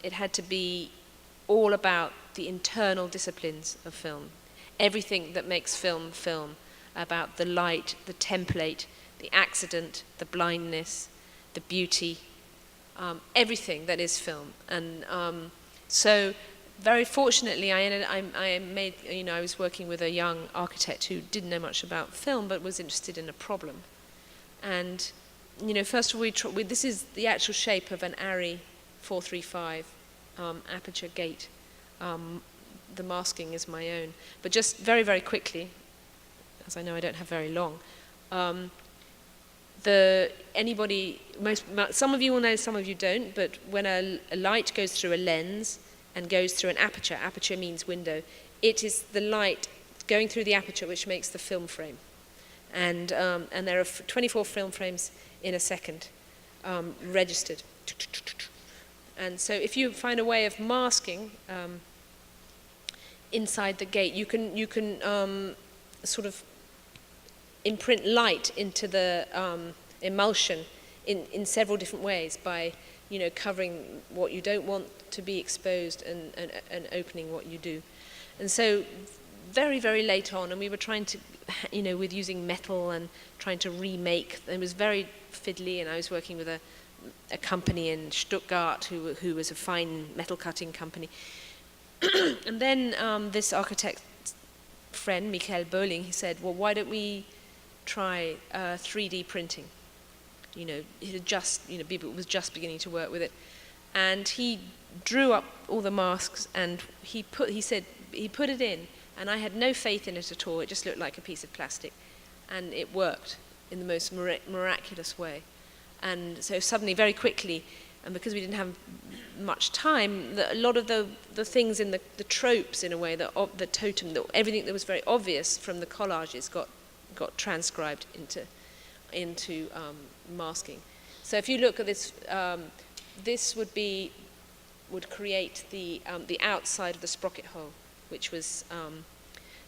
It had to be all about the internal disciplines of film. Everything that makes film, film. About the light, the template, the accident, the blindness, the beauty, everything that is film. And so very fortunately, I was working with a young architect who didn't know much about film, but was interested in a problem. And, first of all, this is the actual shape of an ARRI 435 aperture gate. The masking is my own. But just very, very quickly, as I know I don't have very long, some of you will know, some of you don't, but when a light goes through a lens and goes through an aperture, aperture means window, it is the light going through the aperture which makes the film frame. And there are 24 film frames in a second registered. And so if you find a way of masking inside the gate, you can sort of imprint light into the emulsion in several different ways by covering what you don't want to be exposed and opening what you do. And so very, very late on, and we were trying to, with using metal and trying to remake, it was very fiddly, and I was working with a company in Stuttgart who was a fine metal cutting company. And then this architect friend, Michael Böhling, he said, well, why don't we try 3D printing? It had just, people was just beginning to work with it. And he drew up all the masks, and he put it in, and I had no faith in it at all. It just looked like a piece of plastic. And it worked in the most miraculous way. And so suddenly, very quickly, and because we didn't have much time, a lot of the things in the tropes, in a way, the totem, everything that was very obvious from the collages got transcribed into masking. So if you look at this, this would create the outside of the sprocket hole, which was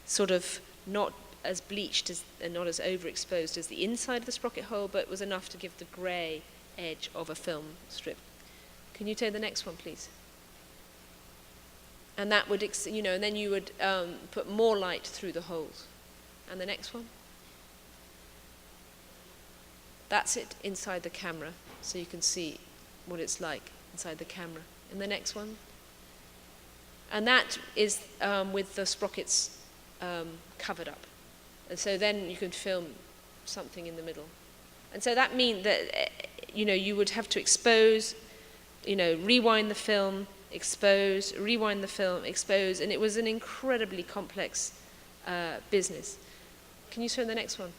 sort of not as bleached and not as overexposed as the inside of the sprocket hole, but was enough to give the grey edge of a film strip. Can you take the next one, please? And that would, and then you would put more light through the holes. And the next one? That's it inside the camera, so you can see what it's like inside the camera. And the next one? And that is with the sprockets covered up. And so then you can film something in the middle. And so that means that, you would have to expose, rewind the film, expose, rewind the film, expose, and it was an incredibly complex business. Can you show the next one?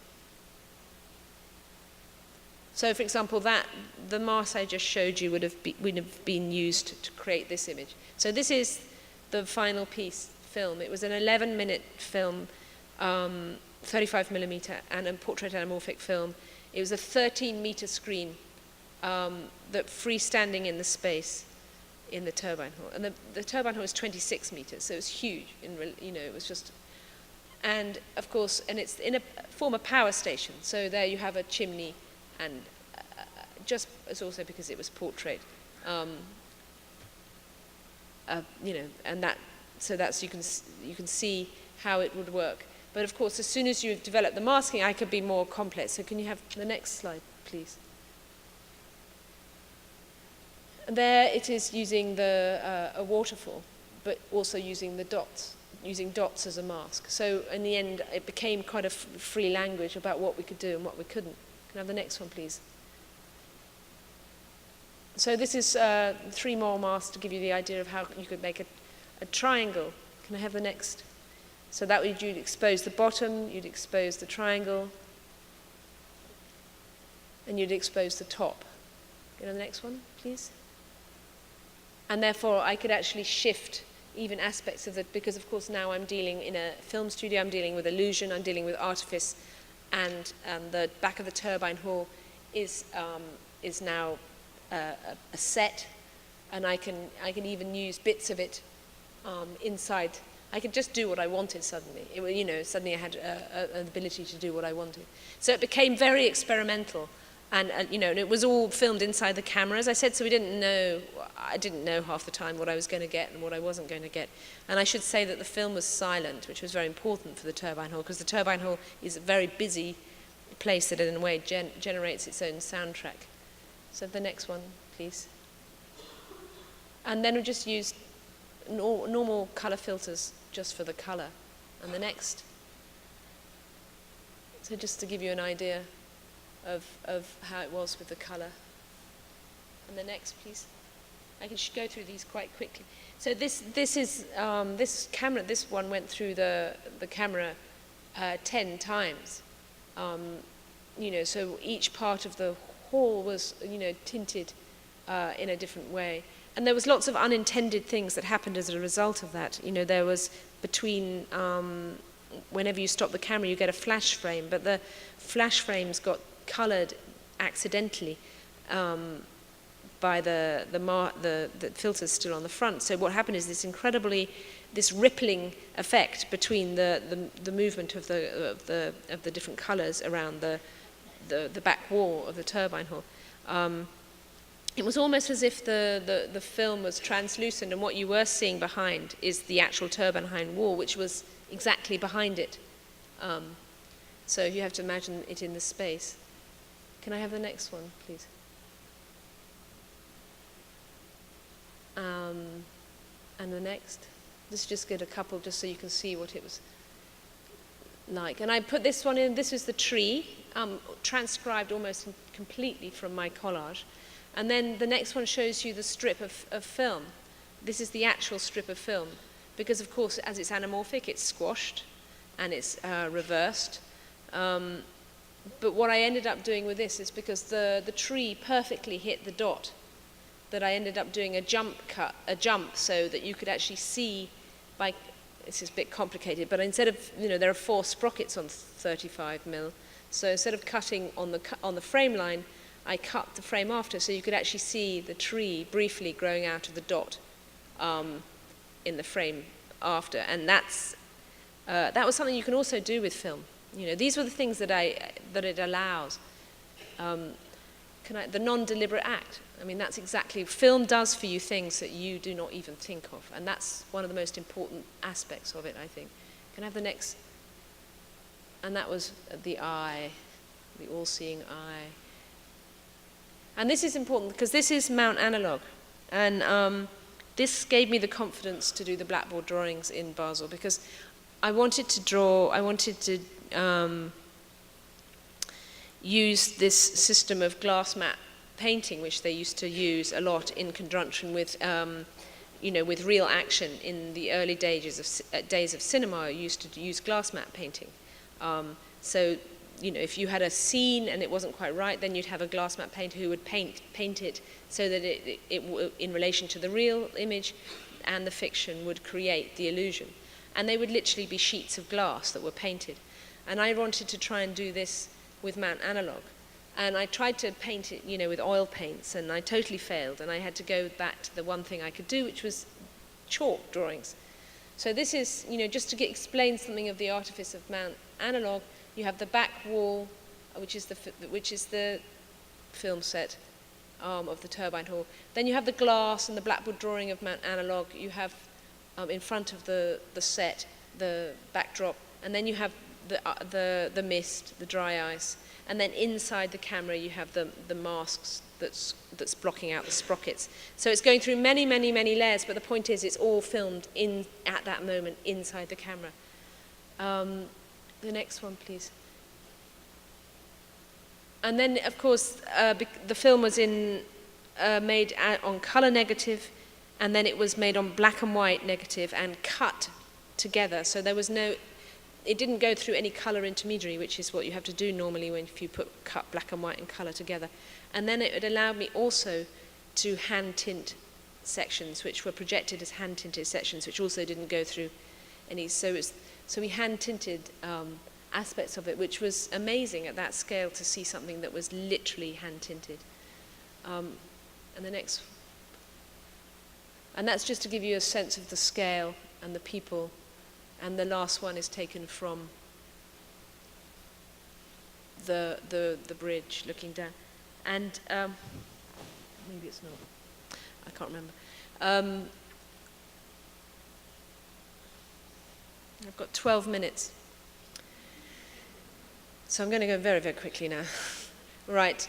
So, for example, the mask I just showed you would have been used to create this image. So this is the final piece film. It was an 11-minute film, 35mm, and a portrait anamorphic film. It was a 13-meter screen that freestanding in the space in the turbine hall. And the turbine hall was 26 meters, so it was huge. It was just, and of course, and it's in a former power station. So there you have a chimney, and just as also because it was portrait, and that, so that's you can see how it would work. But of course, as soon as you develop the masking, I could be more complex. So can you have the next slide, please? There it is using a waterfall, but also using the dots, using dots as a mask. So in the end, it became quite a free language about what we could do and what we couldn't. Can I have the next one, please? So this is 3 more masks to give you the idea of how you could make a triangle. Can I have the next? So that would, you'd expose the bottom, you'd expose the triangle, and you'd expose the top. Go to the next one, please. And therefore, I could actually shift even aspects of it, because of course now I'm dealing in a film studio, I'm dealing with illusion, I'm dealing with artifice, and the back of the turbine hall is now a set, and I can even use bits of it inside. I could just do what I wanted suddenly. Suddenly I had an ability to do what I wanted. So it became very experimental, and it was all filmed inside the camera, as I said. So I didn't know half the time what I was going to get and what I wasn't going to get. And I should say that the film was silent, which was very important for the turbine hall, because the turbine hall is a very busy place that in a way generates its own soundtrack. So the next one, please. And then we just used normal color filters just for the color. And the next. So just to give you an idea of how it was with the color. And the next, please. I can go through these quite quickly. So this camera, this one went through the camera 10 times. So each part of the hall was, tinted in a different way. And there was lots of unintended things that happened as a result of that. There was between, whenever you stop the camera, you get a flash frame, but the flash frames got colored accidentally by the filters still on the front. So what happened is this rippling effect between the movement of the different colors around the back wall of the turbine hall. It was almost as if the film was translucent, and what you were seeing behind is the actual turbine wall, which was exactly behind it. So you have to imagine it in the space. Can I have the next one, please? And the next. Let's just get a couple just so you can see what it was like. And I put this one in. This is the tree, transcribed almost completely from my collage. And then the next one shows you the strip of film. This is the actual strip of film. Because, of course, as it's anamorphic, it's squashed and it's reversed. But what I ended up doing with this is, because the tree perfectly hit the dot, that I ended up doing a jump so that you could actually see this is a bit complicated, but instead of, there are 4 sprockets on 35mm. So instead of cutting on the frame line, I cut the frame after, so you could actually see the tree briefly growing out of the dot in the frame after. And that was something you can also do with film. These were the things that it allows. The non-deliberate act. I mean, that's exactly, film does for you things that you do not even think of. And that's one of the most important aspects of it, I think. Can I have the next? And that was the eye, the all-seeing eye. And this is important because this is Mount Analog. And this gave me the confidence to do the blackboard drawings in Basel, because I wanted to use this system of glass mat painting, which they used to use a lot in conjunction with, with real action in the early days of cinema. I used to use glass mat painting. So, if you had a scene and it wasn't quite right, then you'd have a glass mat painter who would paint it so that it in relation to the real image and the fiction would create the illusion. And they would literally be sheets of glass that were painted. And I wanted to try and do this with Mount Analog. And I tried to paint it, with oil paints, and I totally failed. And I had to go back to the one thing I could do, which was chalk drawings. So this is, just to explain something of the artifice of Mount Analog. You have the back wall, which is the film set of the turbine hall. Then you have the glass and the blackboard drawing of Mount Analog. You have in front of the set, the backdrop, and then you have the mist, the dry ice, and then inside the camera you have the masks that's blocking out the sprockets. So it's going through many, many, many layers, but the point is it's all filmed at that moment inside the camera. The next one, please. And then, of course, the film was in made on color negative, and then it was made on black and white negative and cut together. So there was no, it didn't go through any color intermediary, which is what you have to do normally if you cut black and white and color together. And then it allowed me also to hand tint sections, which were projected as hand tinted sections, which also didn't go through any. So we hand tinted aspects of it, which was amazing at that scale to see something that was literally hand tinted. And the next, and that's just to give you a sense of the scale and the people. And the last one is taken from the bridge looking down. And maybe it's not, I can't remember. I've got 12 minutes. So I'm going to go very, very quickly now. Right,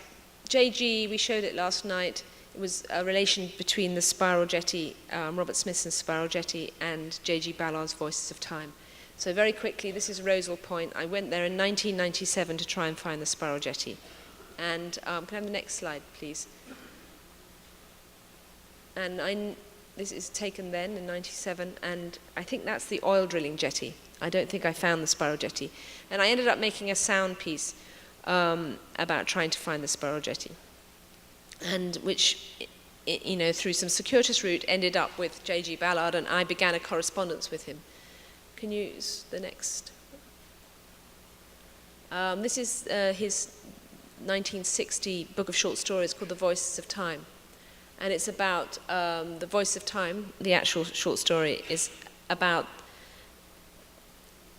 JG, we showed it last night. It was a relation between the spiral jetty, Robert Smithson's spiral jetty, and J.G. Ballard's Voices of Time. So very quickly, this is Rosal Point. I went there in 1997 to try and find the spiral jetty. And can I have the next slide, please? And this is taken then in 97, and I think that's the oil drilling jetty. I don't think I found the spiral jetty. And I ended up making a sound piece about trying to find the spiral jetty. And which, you know, through some circuitous route, ended up with J.G. Ballard, and I began a correspondence with him. Can you use the next? This is his 1960 book of short stories called The Voices of Time. And it's about the voice of time. The actual short story is about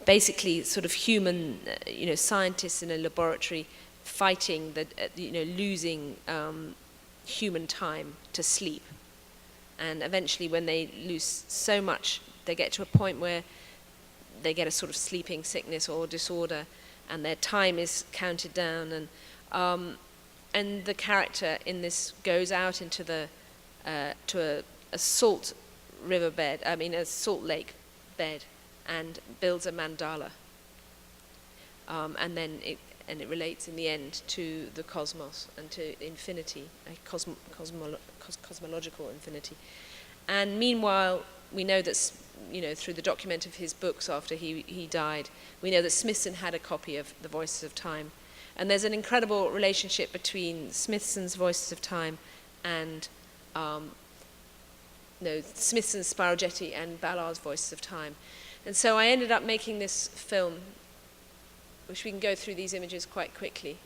basically sort of human, you know, scientists in a laboratory fighting, you know, losing human time to sleep. And eventually when they lose so much, they get to a point where they get a sort of sleeping sickness or disorder, and their time is counted down. And the character in this goes out into the to a salt riverbed, a salt lake bed, and builds a mandala. And then it relates in the end to the cosmos and to infinity, a cosmological infinity. And meanwhile, we know that, you know, through the document of his books after he died, we know that Smithson had a copy of The Voices of Time. And there's an incredible relationship between Smithson's Voices of Time and Smithson's Spiral Jetty and Ballard's Voices of Time. And so I ended up making this film, which we can go through these images quite quickly,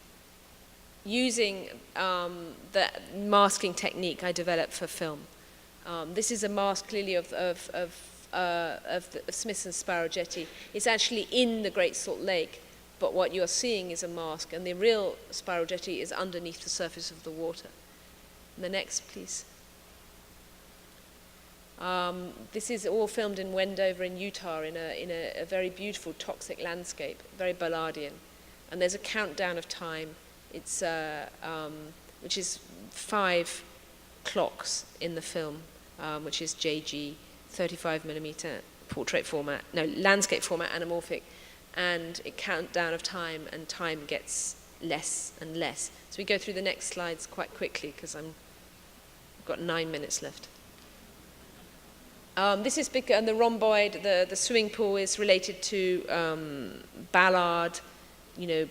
using the masking technique I developed for film. This is a mask clearly of Smithson's Spiral Jetty. It's actually in the Great Salt Lake, but what you're seeing is a mask, and the real Spiral Jetty is underneath the surface of the water. The next, please. This is all filmed in Wendover in Utah in a very beautiful toxic landscape, very Ballardian. And there's a countdown of time. It's which is 5 clocks in the film, which is JG, 35mm portrait format, no, landscape format, anamorphic, and a countdown of time, and time gets less and less. So we go through the next slides quite quickly because I've got 9 minutes left. This is big, and the rhomboid, the swimming pool is related to Ballard. You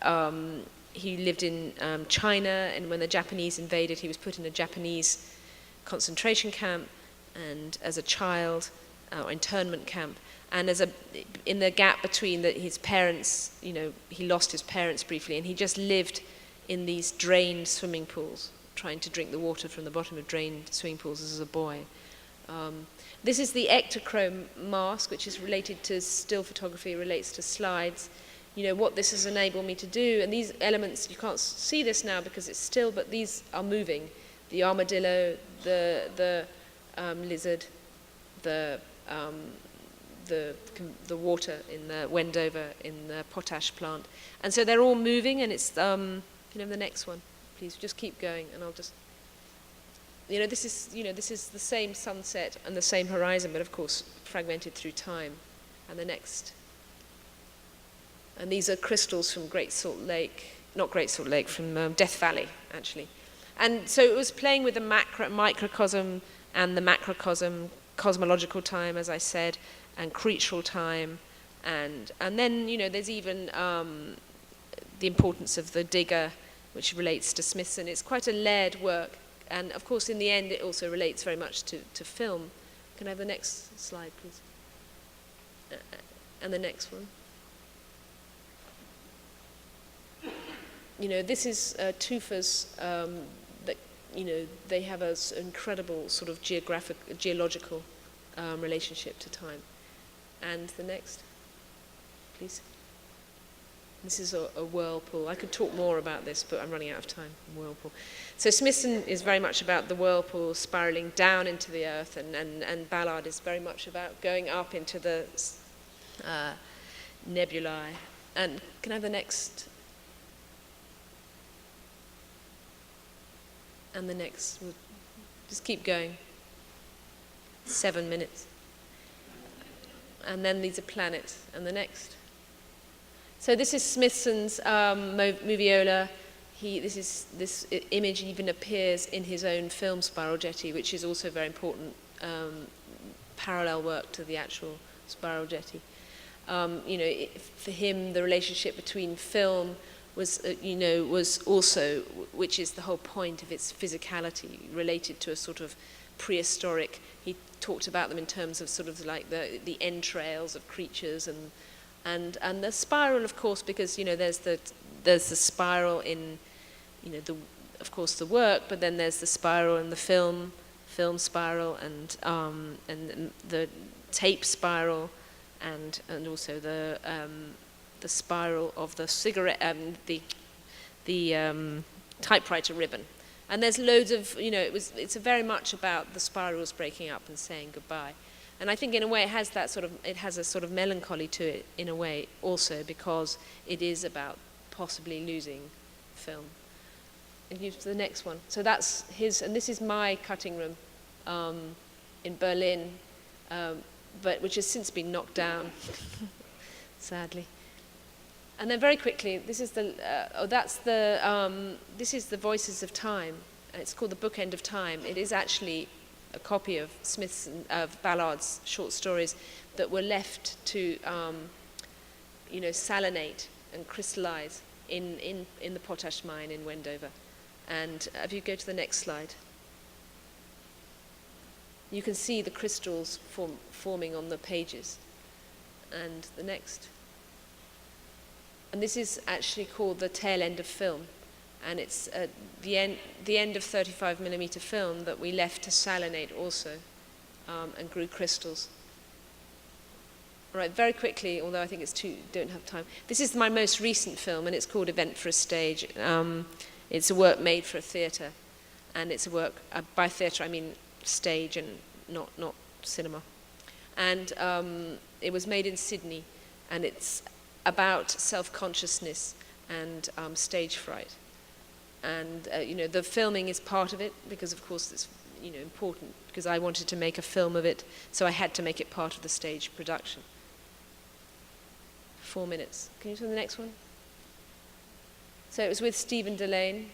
know, he lived in China, and when the Japanese invaded, he was put in a Japanese concentration camp, and as a child, internment camp. And in the gap between his parents, you know, he lost his parents briefly, and he just lived in these drained swimming pools, trying to drink the water from the bottom of drained swimming pools as a boy. This is the ectochrome mask, which is related to still photography, relates to slides. You know, what this has enabled me to do, and these elements, you can't see this now because it's still, but these are moving. The armadillo, the lizard, the water in the Wendover, in the potash plant. And so they're all moving, and it's, can you have the next one, please? Just keep going, and I'll just, this is the same sunset and the same horizon, but of course fragmented through time. And the next. And these are crystals from Great Salt Lake, not Great Salt Lake, from Death Valley, actually. And so it was playing with the microcosm and the macrocosm, cosmological time, as I said, and creatural time. And then, there's even the importance of the digger, which relates to Smithson. It's quite a layered work. And, of course, in the end, it also relates very much to film. Can I have the next slide, please? And the next one. This is Tufa's, that, they have an incredible sort of geological relationship to time. And the next, please. This is a whirlpool. I could talk more about this, but I'm running out of time. Whirlpool. So Smithson is very much about the whirlpool spiraling down into the earth, and Ballard is very much about going up into the nebulae. And can I have the next? And the next. We'll just keep going. 7 minutes. And then these are planets. And the next. So this is Smithson's moviola. This image even appears in his own film Spiral Jetty, which is also very important parallel work to the actual Spiral Jetty. For him, the relationship between film was also, which is the whole point of its physicality, related to a sort of prehistoric. He talked about them in terms of sort of like the entrails of creatures and the spiral, of course, because there's the spiral in of course the work, but then there's the spiral in the film spiral, and the tape spiral, and also the spiral of the cigarette, the typewriter ribbon. And there's loads of, it's very much about the spirals breaking up and saying goodbye. And I think in a way it has a sort of melancholy to it in a way also, because it is about possibly losing film. And you to the next one. So that's his, and this is my cutting room in Berlin, but which has since been knocked down, sadly. And then very quickly, this is this is the Voices of Time. And it's called The Bookend of Time. It is actually a copy of of Ballard's short stories that were left to, salinate and crystallize in the potash mine in Wendover. And if you go to the next slide, you can see the crystals forming on the pages. And the next. And this is actually called the tail end of film. And it's the end of 35mm film that we left to salinate also, and grew crystals. All right, very quickly, although I think don't have time. This is my most recent film, and it's called Event for a Stage. It's a work made for a theatre, and it's a work, by theatre I mean stage and not cinema. And it was made in Sydney, and it's about self-consciousness and stage fright. And the filming is part of it, because of course it's important, because I wanted to make a film of it, so I had to make it part of the stage production. 4 minutes. Can you turn the next one? So it was with Stephen Delane,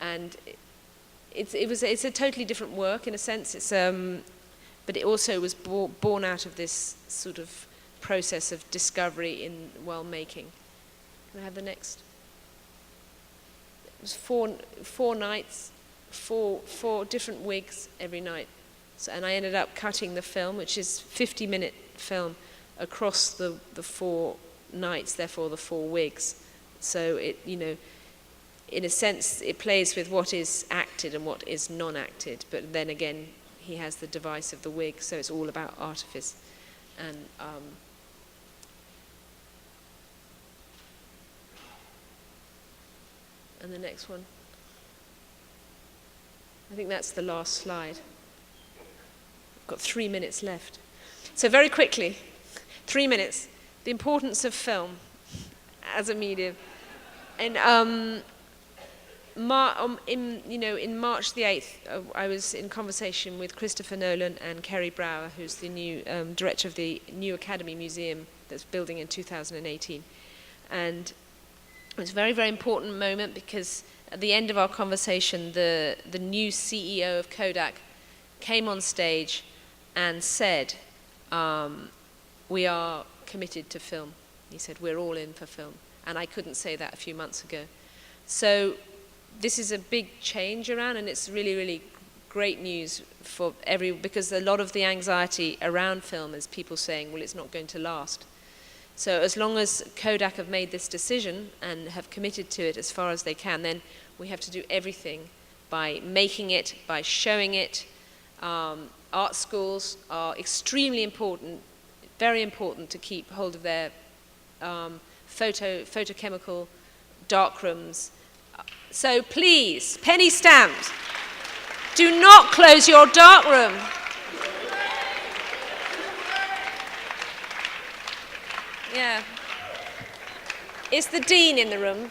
and it's a totally different work in a sense. But it also was born out of this sort of process of discovery while making. Can I have the next? It was four nights, four different wigs every night. And I ended up cutting the film, which is 50-minute film, across the 4 nights, therefore the 4 wigs. So it, in a sense, it plays with what is acted and what is non-acted. But then again, he has the device of the wig, so it's all about artifice. And the next one. I think that's the last slide. I've got 3 minutes left. So very quickly, 3 minutes. The importance of film as a medium. And in March the 8th, I was in conversation with Christopher Nolan and Kerry Brower, who's the new director of the new Academy Museum that's building in 2018. And it was a very, very important moment, because at the end of our conversation, the new CEO of Kodak came on stage and said, we are committed to film. He said, we're all in for film. And I couldn't say that a few months ago. So this is a big change around, and it's really, really great news for because a lot of the anxiety around film is people saying, well, it's not going to last. So as long as Kodak have made this decision and have committed to it as far as they can, then we have to do everything by making it, by showing it. Art schools are extremely important, very important to keep hold of their photochemical darkrooms. So please, penny stamped, do not close your darkroom. Yeah. Is the dean in the room?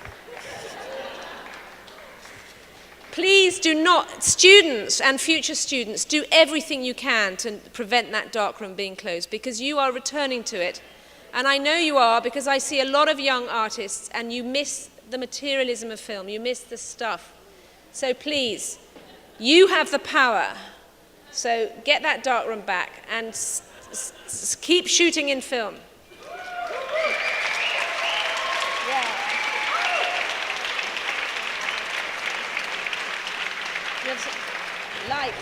Please do not, students and future students, do everything you can to prevent that darkroom being closed, because you are returning to it. And I know you are, because I see a lot of young artists and you miss the materialism of film, you miss the stuff. So please, you have the power. So get that darkroom back and keep shooting in film. Lights.